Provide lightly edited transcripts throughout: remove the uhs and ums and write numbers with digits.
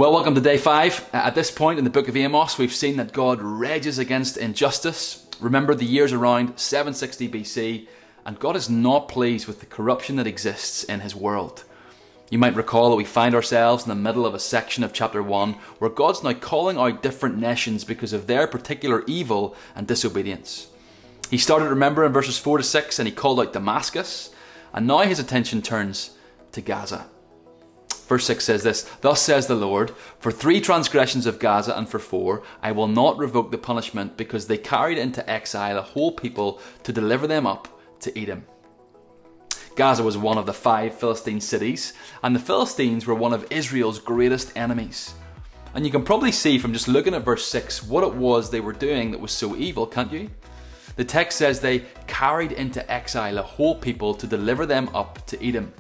Well, welcome to day 5. At this point in the book of Amos, we've seen that God rages against injustice. Remember, the year's around 760 BC, and God is not pleased with the corruption that exists in his world. You might recall that we find ourselves in the middle of a section of chapter 1 where God's now calling out different nations because of their particular evil and disobedience. He started, remember, in verses 4 to 6, and he called out Damascus, and now his attention turns to Gaza. Verse 6 says this, "Thus says the Lord, for 3 transgressions of Gaza and for 4, I will not revoke the punishment, because they carried into exile a whole people to deliver them up to Edom." Gaza was one of the 5 Philistine cities, and the Philistines were one of Israel's greatest enemies. And you can probably see from just looking at verse 6 what it was they were doing that was so evil, can't you? The text says they carried into exile a whole people to deliver them up to Edom.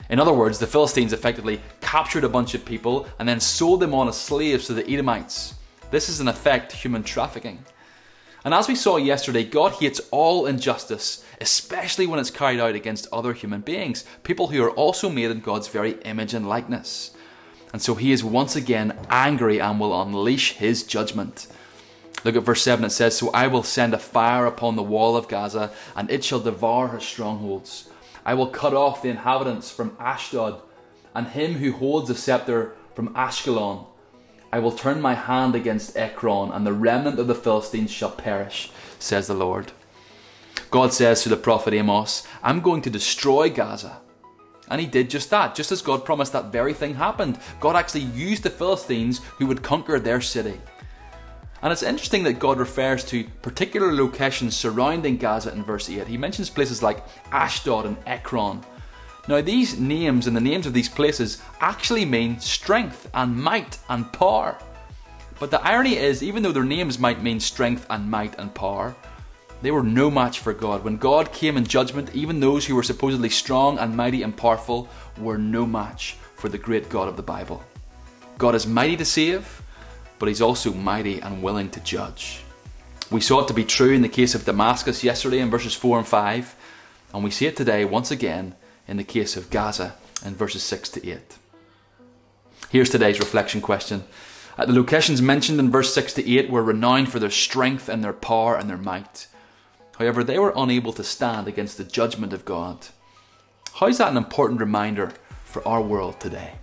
In other words, the Philistines effectively captured a bunch of people and then sold them on as slaves to the Edomites. This is in effect human trafficking. And as we saw yesterday, God hates all injustice, especially when it's carried out against other human beings, people who are also made in God's very image and likeness. And so he is once again angry and will unleash his judgment. Look at verse 7, it says, "So I will send a fire upon the wall of Gaza, and it shall devour her strongholds. I will cut off the inhabitants from Ashdod, and him who holds the scepter from Ashkelon. I will turn my hand against Ekron, and the remnant of the Philistines shall perish, says the Lord." God says to the prophet Amos, "I'm going to destroy Gaza." And he did just that. Just as God promised, that very thing happened. God actually used the Philistines who would conquer their city. And it's interesting that God refers to particular locations surrounding Gaza in verse 8. He mentions places like Ashdod and Ekron. Now these names and the names of these places actually mean strength and might and power. But the irony is, even though their names might mean strength and might and power, they were no match for God. When God came in judgment, even those who were supposedly strong and mighty and powerful were no match for the great God of the Bible. God is mighty to save, but he's also mighty and willing to judge. We saw it to be true in the case of Damascus yesterday in verses 4 and 5, and we see it today once again in the case of Gaza in verses 6 to 8. Here's today's reflection question. The locations mentioned in verse 6 to 8 were renowned for their strength and their power and their might. However, they were unable to stand against the judgment of God. How is that an important reminder for our world today?